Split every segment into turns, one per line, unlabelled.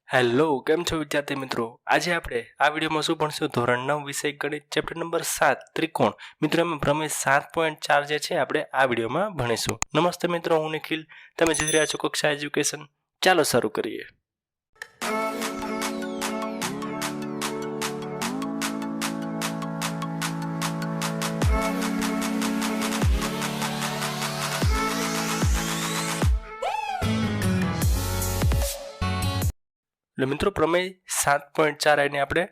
Hello, કેમ છો વિદ્યાર્થી મિત્રો? આજે આપણે આ વિડીયોમાં શું ભણશું? ધોરણ 9 વિષય ગણિત ચેપ્ટર નંબર 7 ત્રિકોણ. મિત્રો એમાં પ્રમેય 7.4 જે છે આપણે આ વિડીયોમાં ભણીશું. નમસ્તે મિત્રો, હું નિખિલ, તમે જોઈ રહ્યા છો કક્ષા એજ્યુકેશન. ચાલો શરૂ કરીએ. એટલે મિત્રો પ્રમેય 7.4 એને આપણે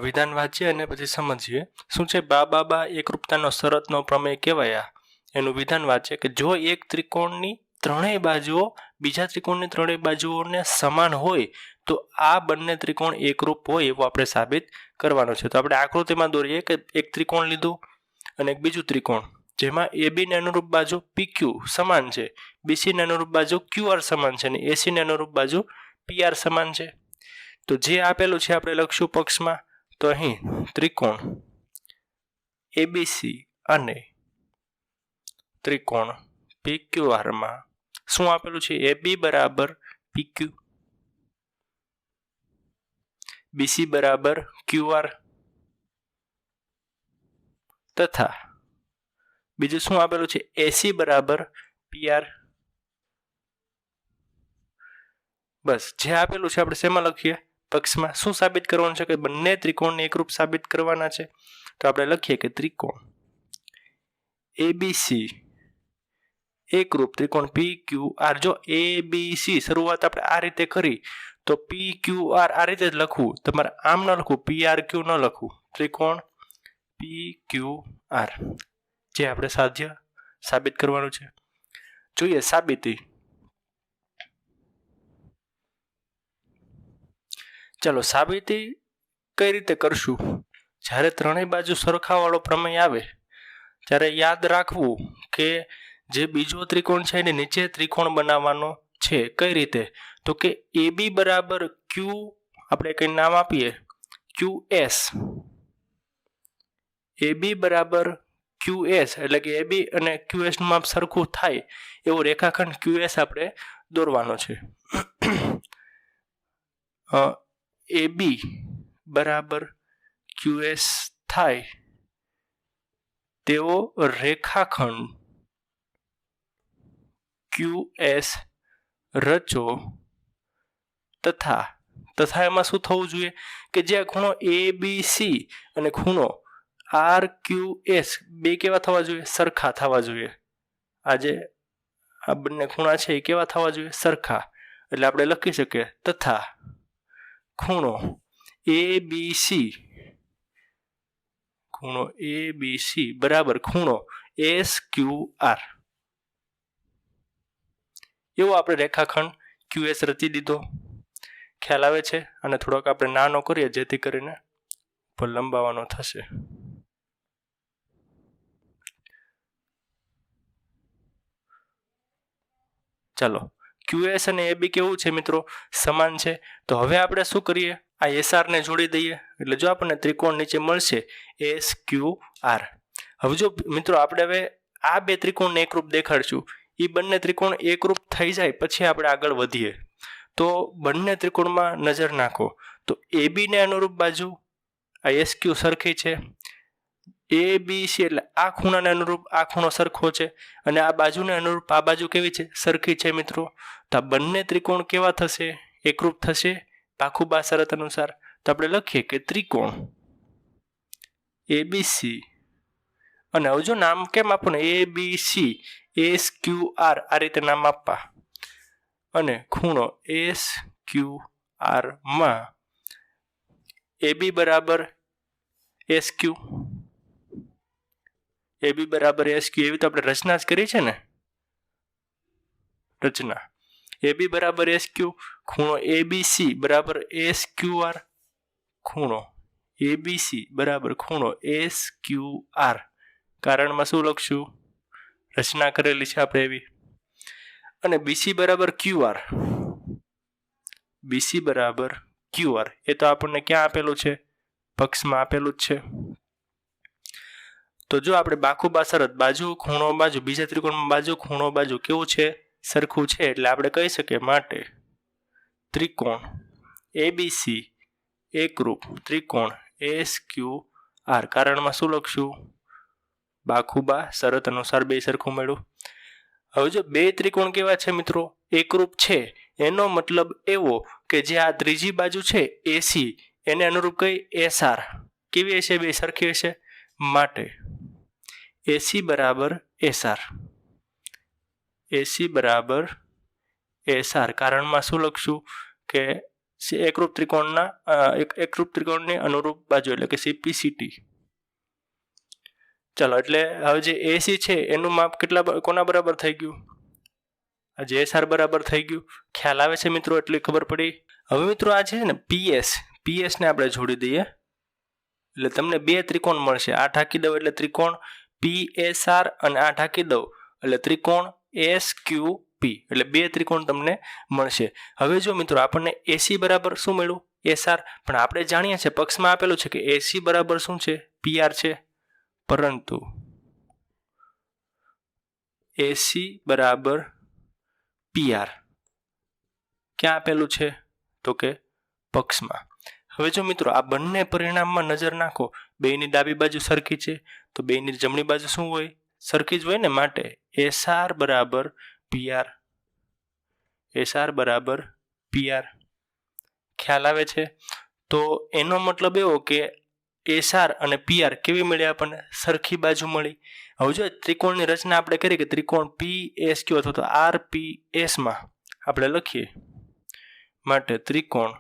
વિધાન વાંચીએ અને પછી સમજીએ. શું છે? બા એકરૂપતાનો શરતનો પ્રમેય કહેવાય. એનું વિધાન વાંચે કે જો એક ત્રિકોણની ત્રણેય બાજુઓ બીજા ત્રિકોણની ત્રણેય બાજુઓને સમાન હોય તો આ બંને ત્રિકોણ એકરૂપ હોય એવું આપણે સાબિત કરવાનું છે. તો આપણે આકૃતિમાં દોરીએ કે એક ત્રિકોણ લીધું અને એક બીજું ત્રિકોણ, જેમાં AB ને અનુરૂપ બાજુ PQ સમાન છે, BC ને અનુરૂપ બાજુ QR સમાન છે અને AC ને અનુરૂપ બાજુ PR સમાન છે. તો જે આપેલું છે આપણે લખશું પક્ષમાં. તો અહીં ત્રિકોણ ABC અને ત્રિકોણ PQR માં શું આપેલું છે? AB બરાબર PQ, BC બરાબર QR તથા બીજું શું આપેલું છે? AC બરાબર PR. બસ જે આપેલું છે આપણે શેમાં લખીએ? પક્ષમાં. શું સાબિત કરવાનું છે? કે બંને ત્રિકોણને એકરૂપ સાબિત કરવાના છે. તો આપણે લખીએ કે ત્રિકોણ ABC એકરૂપ ત્રિકોણ PQR. જો ABC શરૂઆત આપણે આ રીતે કરી તો PQR આ રીતે જ લખવું, તમારે આમ ન લખવું, PRQ ન લખવું, ત્રિકોણ PQR જે આપણે સાબિત કરવાનું છે. જોઈએ સાબિતી. ચાલો સાબિતી કઈ રીતે કરશું? જ્યારે ત્રણેય બાજુ સરખાવાળો પ્રમેય આવે ત્યારે યાદ રાખવું કે જે બીજો ત્રિકોણ છે એને નીચે ત્રિકોણ બનાવવાનો છે. કઈ રીતે? તો કે AB બરાબર Q, આપણે કંઈ નામ આપીએ QS. AB બરાબર QS એટલે કે AB અને QS નું માપ સરખું થાય એવો રેખાખંડ QS આપણે દોરવાનો છે. AB બરાબર QS થાય તેવો રેખાખંડ QS રચો તથા એમાં શું થવું જોઈએ? કે જે ખૂણો ABC અને ખૂણો RQS બે કેવા થવા જોઈએ? સરખા થવા જોઈએ. આજે આ બંને ખૂણા છે એ કેવા થવા જોઈએ? સરખા. એટલે આપણે લખી શકીએ તથા ખૂણો ABC બરાબર ખૂણો SQR. એવો આપણે રેખાખંડ QS રચી દીધો. ખ્યાલ આવે છે? અને થોડોક આપણે નાનો કરીએ જેથી કરીને લંબાવાનો થશે. ચાલો, QS અને AB કેવું છે મિત્રો? સમાન છે. તો હવે આપણે શું કરીએ? આ SR ને જોડી દઈએ એટલે જો આપણને ત્રિકોણ નીચે મળશે SQR. હવે જો મિત્રો આપણે હવે આ બે ત્રિકોણને એકરૂપ દેખાડશું. એ બંને ત્રિકોણ એકરૂપ થઈ જાય પછી આપણે આગળ વધીએ. તો બંને ત્રિકોણમાં નજર નાખો તો AB ને અનુરૂપ બાજુ આ SQ સરખી છે, ABC એટલે આ ખૂણાને અનુરૂપ આ ખૂણો સરખો છે અને આ બાજુને અનુરૂપ આ બાજુ કેવી છે? સરખી છે મિત્રો. તો આ બંને ત્રિકોણ કેવા થશે? એકરૂપ થશે પાખુબા શરત અનુસાર. તો આપણે લખીએ કે ત્રિકોણ ABC અને હવે જો નામ કેમ આપવું ને? ABC SQR આ રીતે નામ આપવા અને ખૂણો SQR માં AB બરાબર SQ, AB બરાબર SQ એવી તો આપણે રચના જ કરી છે ને. રચના AB બરાબર SQ, ખૂણો ABC બરાબર SQR, ખૂણો ABC બરાબર ખૂણો SQR. કારણમાં શું લખશું? રચના કરેલી છે આપણે એવી. અને BC બરાબર QR, BC બરાબર QR એ તો આપણને ક્યાં આપેલું છે? પક્ષમાં આપેલું જ છે. તો જો આપણે બાખુબા શરત બાજુ ખૂણો બાજુ બીજા ત્રિકોણમાં બાજુ ખૂણો બાજુ કેવું છે? સરખું છે. એટલે આપણે કહી શકીએ માટે ત્રિકોણ એબીસી એકરૂપ ત્રિકોણ SQR. કારણમાં શું લખશું? બાખુબા શરત અનુસાર બે સરખું મળ્યું. હવે જો બે ત્રિકોણ કેવા છે મિત્રો? એકરૂપ છે. એનો મતલબ એવો કે જે આ ત્રીજી બાજુ છે AC એને અનુરૂપ કઈ SR કેવી હશે? બે સરખી હશે. માટે AC બરાબર SR. AC બરાબર SR. કારણમાં શું લખશું કે એકરૂપ ત્રિકોણની અનુરૂપ બાજુ એટલે કે CPCT. ચાલો, એટલે હવે જે AC છે એનું માપ કોના બરાબર થઈ ગયું? જે SR બરાબર થઈ ગયું. ખ્યાલ આવે છે મિત્રો? એટલી ખબર પડી. હવે મિત્રો આ છે ને PS ને આપણે જોડી દઈએ એટલે તમને બે ત્રિકોણ મળશે. આ ઢાંકી દઉં એટલે ત્રિકોણ PSR અને આ ઢાંકી દઉં એટલે ત્રિકોણ SQP. એટલે બે ત્રિકોણ તમને મળશે. હવે જો મિત્રો આપણને AC બરાબર શું મળ્યું? SR. પણ આપણે જાણીએ છીએ પક્ષમાં આપેલું છે કે AC બરાબર શું છે? PR છે. પરંતુ AC બરાબર PR ક્યાં આપેલું છે? તો કે પક્ષમાં. હવે જો મિત્રો આ બંને પરિણામમાં નજર નાખો, બેયની ડાબી બાજુ સરખી છે તો બેયની જમણી બાજુ શું હોય? સરખી જ હોય ને. માટે SR બરાબર PR. SR બરાબર PR. ખ્યાલ આવે છે? તો એનો મતલબ એવો કે SR અને PR કેવી મળી આપણને? સરખી બાજુ મળી. હવે જો ત્રિકોણની રચના આપણે કરીએ કે ત્રિકોણ PSQ અથવા તો RPS માં આપણે લખીએ. માટે ત્રિકોણ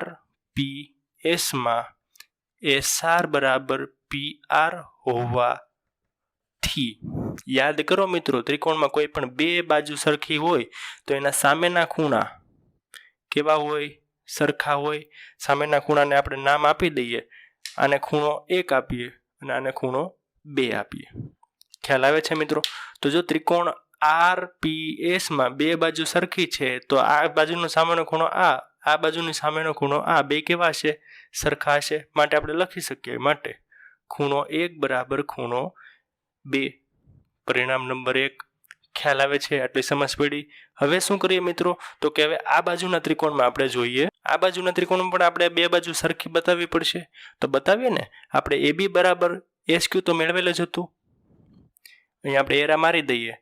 RPS માં SR બરાબર PR હોવાથી યાદ કરો મિત્રો, ત્રિકોણમાં કોઈ પણ બે બાજુ સરખી હોય તો એના સામેના ખૂણા કેવા હોય? સરખા હોય. સામેના ખૂણાને આપણે નામ આપી દઈએ. આને ખૂણો 1 આપીએ અને આને ખૂણો 2 આપીએ. ખ્યાલ આવે છે મિત્રો? તો જો ત્રિકોણ RPS માં બે બાજુ સરખી છે તો આ બાજુનો સામેનો ખૂણો આ બાજુની સામેનો ખૂણો બે કેવા હશે? સરખા હશે. માટે આપણે લખી શકીએ. માટે ખૂણો 1 બરાબર ખૂણો 2. પરિણામ નંબર 1. ખ્યાલ આવે છે? આટલી સમજ પડી. હવે શું કરીએ મિત્રો? તો કે હવે આ બાજુના ત્રિકોણમાં આપણે જોઈએ. આ બાજુના ત્રિકોણમાં પણ આપણે બે બાજુ સરખી બતાવવી પડશે. તો બતાવીએ ને. આપણે AB બરાબર SQ તો મેળવેલ જ હતું. અહીંયા આપણે એરા મારી દઈએ.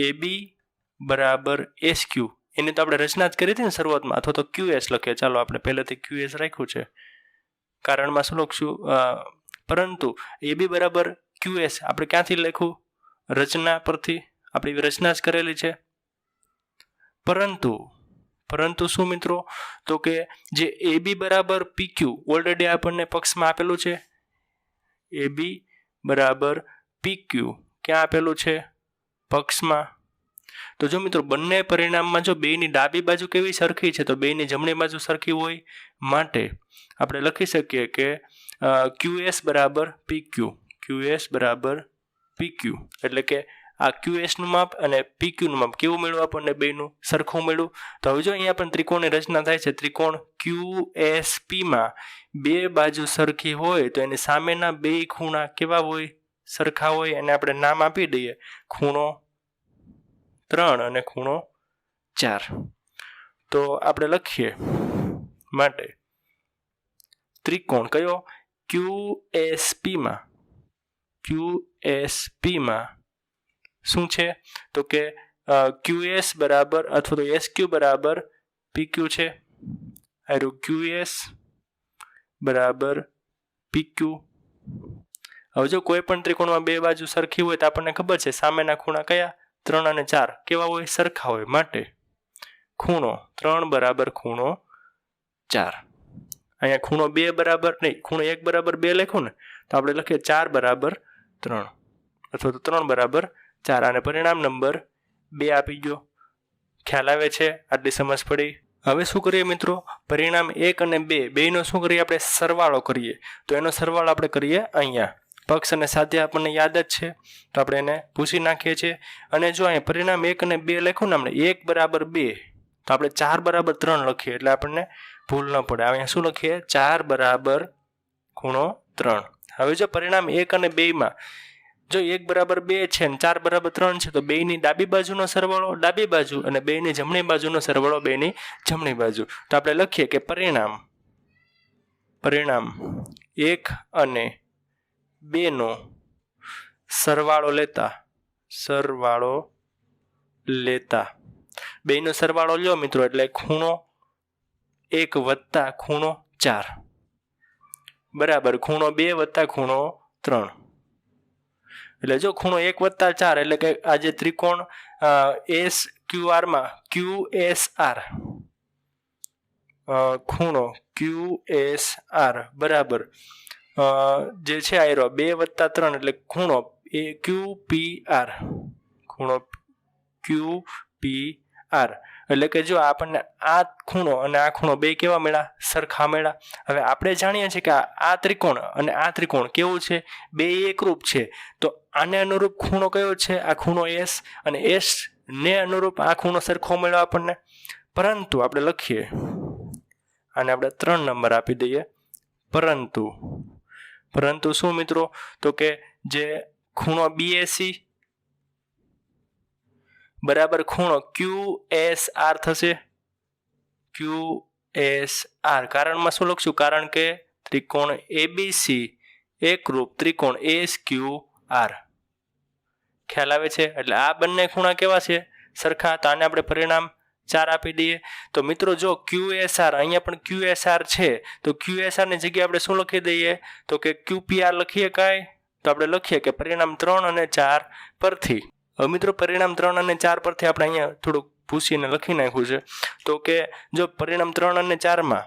AB બરાબર SQ એની તો આપણે રચના જ કરી હતી ને શરૂઆતમાં, અથવા તો QS લખીએ. ચાલો, આપણે પહેલેથી QS રાખ્યું છે. કારણમાં શું લખશું? પરંતુ AB બરાબર QS આપણે ક્યાંથી લખ્યું? રચના પરથી. આપણી રચના જ કરેલી છે. પરંતુ શું મિત્રો? તો કે જે AB બરાબર PQ ઓલરેડી આપણને પક્ષમાં આપેલું છે. AB બરાબર PQ ક્યાં આપેલું છે? પક્ષમાં. તો જો મિત્રો બંને પરિણામમાં જો બેયની ડાબી બાજુ કેવી સરખી છે તો બેયની જમણી બાજુ સરખી હોય. માટે આપણે લખી શકીએ કે QS બરાબર PQ. QS બરાબર PQ એટલે કે આ QS નું માપ અને PQ નું માપ કેવું મળ્યું? આપણને બેયનું સરખું મળ્યું. તો હવે જો અહીંયા પણ ત્રિકોણની રચના થાય છે. ત્રિકોણ QSP માં બે બાજુ સરખી હોય તો એની સામેના બે ખૂણા કેવા હોય? સરખા હોય. અને આપણે નામ આપી દઈએ ખૂણો 3 અને ખૂણો 4. તો આપણે લખીએ. માટે ત્રિકોણ કયો? QSP માં શું છે? તો કે QS બરાબર અથવા તો SQ બરાબર PQ છે. QS બરાબર PQ. હવે જો કોઈ પણ ત્રિકોણમાં બે બાજુ સરખી હોય તો આપણને ખબર છે સામેના ખૂણા કયા? 3 અને 4 કેવા હોય? સરખા હોય. માટે ખૂણો 3 બરાબર ખૂણો 4. અહીંયા ખૂણો 2 બરાબર નહીં, ખૂણો 1 બરાબર 2 લખ્યું ને તો આપણે લખીએ 4 બરાબર 3 અથવા તો 3 બરાબર 4. અને પરિણામ નંબર 2 આપી ગયો. ખ્યાલ આવે છે? આટલી સમજ પડી. હવે શું કરીએ મિત્રો? પરિણામ 1 અને 2 બેયનો શું કરીએ? આપણે સરવાળો કરીએ. તો એનો સરવાળો આપણે કરીએ અહીંયા. પક્ષ અને સાધ્ય આપણને યાદ જ છે તો આપણે એને પૂછી નાખીએ છીએ. અને જો અહીંયા પરિણામ 1 અને 2 લખ્યું ને આપણે 1 બરાબર 2 તો આપણે 4 બરાબર 3 લખીએ એટલે આપણને ભૂલ ન પડે. અહીંયા શું લખીએ? 4 બરાબર ખૂણો 3. હવે જો પરિણામ 1 અને 2 માં જો 1 બરાબર 2 છે અને 4 બરાબર 3 છે તો બેયની ડાબી બાજુનો સરવાળો ડાબી બાજુ અને બેયની જમણી બાજુનો સરવાળો બેયની જમણી બાજુ. તો આપણે લખીએ કે પરિણામ 1 અને 2 નો સરવાળો લેતા બેયનો સરવાળો લ્યો મિત્રો એટલે ખૂણો 1 વત્તા ખૂણો 4 બરાબર ખૂણો 2 વત્તા ખૂણો 3. એટલે જો ખૂણો 1 વત્તા 4 એટલે કે આ જે ત્રિકોણ SQR માં QSR ખૂણો QSR બરાબર જે છે આયરો 2 વત્તા 3 એટલે ખૂણો QPR ખૂણો QPR એટલે કે જો આપણને આ ખૂણો અને આ ખૂણો બે કેવા મળ્યા સરખા મળ્યા. હવે આપણે જાણીએ છીએ કે આ ત્રિકોણ અને આ ત્રિકોણ કેવું છે બે એકરૂપ છે તો આને અનુરૂપ ખૂણો કયો છે આ ખૂણો S અને S ને અનુરૂપ આ ખૂણો સરખો મળ્યો આપણને. પરંતુ આપણે લખીએ આને આપણે 3 નંબર આપી દઈએ પરંતુ શું મિત્રો તો કે જે ખૂણો BAC બરાબર ખૂણો QSR થશે QSR. કારણમાં શું લખશું કારણ કે ત્રિકોણ ABC એકરૂપ ત્રિકોણ SQR ખ્યાલ આવે છે. એટલે આ બંને ખૂણા કેવા છે સરખા તો આને આપણે પરિણામ 4 આપી દઈએ. તો મિત્રો જો QSR અહીંયા પણ QSR છે તો QSR ની જગ્યાએ આપણે શું લખી દઈએ તો કે QPR લખીએ કાંઈ તો આપણે લખીએ કે પરિણામ 3 અને 4 પરથી. હવે મિત્રો પરિણામ 3 અને 4 પરથી આપણે અહીંયા થોડુંક પૂછીને લખી નાખ્યું છે તો કે જો પરિણામ 3 અને 4માં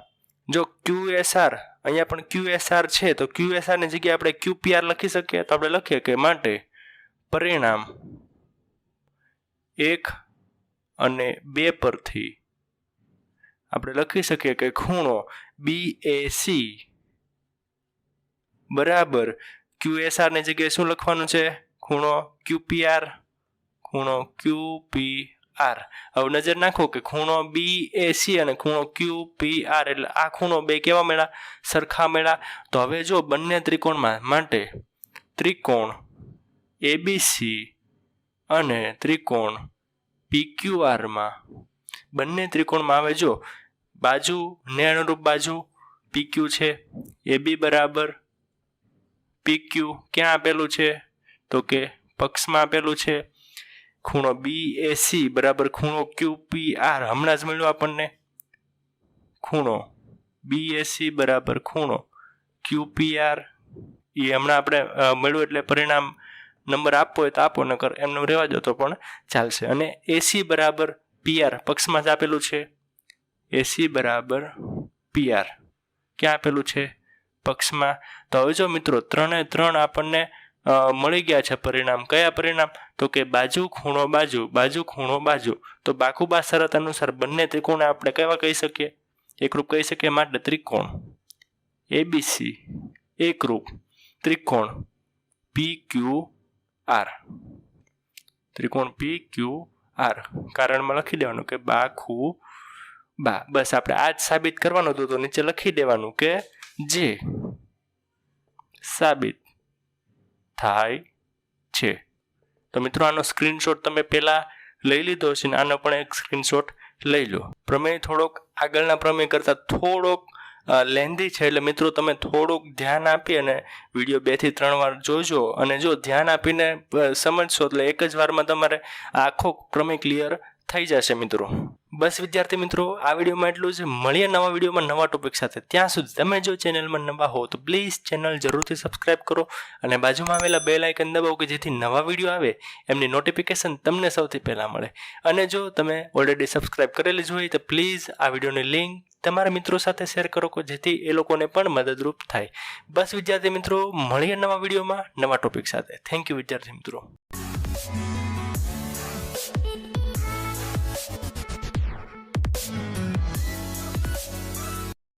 જો QSR અહીંયા પણ QSR છે તો QSR ની જગ્યાએ આપણે QPR લખી શકીએ તો આપણે લખીએ કે માટે પરિણામ 1 અને 2 પરથી આપણે લખી શકીએ કે ખૂણો BAC બરાબર QSR ની જગ્યાએ શું લખવાનું છે ખૂણો QPR. હવે નજર નાખો કે ખૂણો BAC અને ખૂણો QPR એટલે આ ખૂણો બે કેવા મળ્યા સરખા મળ્યા. તો હવે જો બંને ત્રિકોણમાં માટે ત્રિકોણ ABC અને ત્રિકોણ PQR માં બંને ત્રિકોણમાં આવે જો બાજુ ને અનુરૂપ બાજુ PQ છે AB બરાબર PQ ક્યાં આપેલું છે તો કે પક્ષમાં આપેલું છે. ખૂણો BAC બરાબર ખૂણો QPR હમણાં જ મળ્યું આપણને ખૂણો BAC બરાબર ખૂણો QPR એ હમણાં આપણે મળ્યું એટલે પરિણામ નંબર આપવો હોય તો આપો નકર એમને રહેવા દો તો પણ ચાલશે. અને AC બરાબર PR પક્ષમાં જ આપેલું છે AC બરાબર PR ક્યાં આપેલું છે પક્ષમાં. તો હવે જો મિત્રો 3 એ 3 આપણને મળી ગયા છે પરિણામ. કયા પરિણામ તો કે બાજુ ખૂણો બાજુ ખૂણો બાજુ. તો બાકુબા શરત અનુસાર બંને ત્રિકોણ આપણે કેવા કહી શકીએ એકરૂપ કહી શકીએ માટે ત્રિકોણ ABC એકરૂપ ત્રિકોણ PQR કારણમાં લખી દેવાનું કે બા બસ આપણે આ જ સાબિત કરવાનું હતું તો નીચે લખી દેવાનું કે જે સાબિત થાય છે. તો મિત્રો આનો સ્ક્રીનશોટ તમે પહેલા લઈ લીધો છે ને આનો પણ એક સ્ક્રીનશોટ લઈ લો. પ્રમેય થોડોક આગળના પ્રમેય કરતાં થોડોક લેન્ધી છે એટલે મિત્રો તમે થોડુંક ધ્યાન આપી અને વિડીયો 2 થી 3 વાર જોજો અને જો ધ્યાન આપીને સમજશો એટલે એક જ વારમાં તમારે આખો પ્રમેય ક્લિયર થઈ જશે મિત્રો. બસ વિદ્યાર્થી મિત્રો આ વિડીયોમાં એટલું જ. મળીએ નવા વિડીયોમાં નવા ટોપિક સાથે. ત્યાં સુધી તમે જો ચેનલમાં નવા હો તો પ્લીઝ ચેનલ જરૂરથી સબસ્ક્રાઈબ કરો અને બાજુમાં આવેલા બેલ આઇકન દબાવો કે જેથી નવા વિડીયો આવે એમની નોટિફિકેશન તમને સૌથી પહેલાં મળે. અને જો તમે ઓલરેડી સબસ્ક્રાઈબ કરેલી જ હોય તો પ્લીઝ આ વિડીયોની લિંક તમારા મિત્રો સાથે શેર કરો કે જેથી એ લોકોને પણ મદદરૂપ થાય. બસ વિદ્યાર્થી મિત્રો મળીએ નવા વિડીયોમાં નવા ટોપિક સાથે. થેન્ક યુ વિદ્યાર્થી મિત્રો.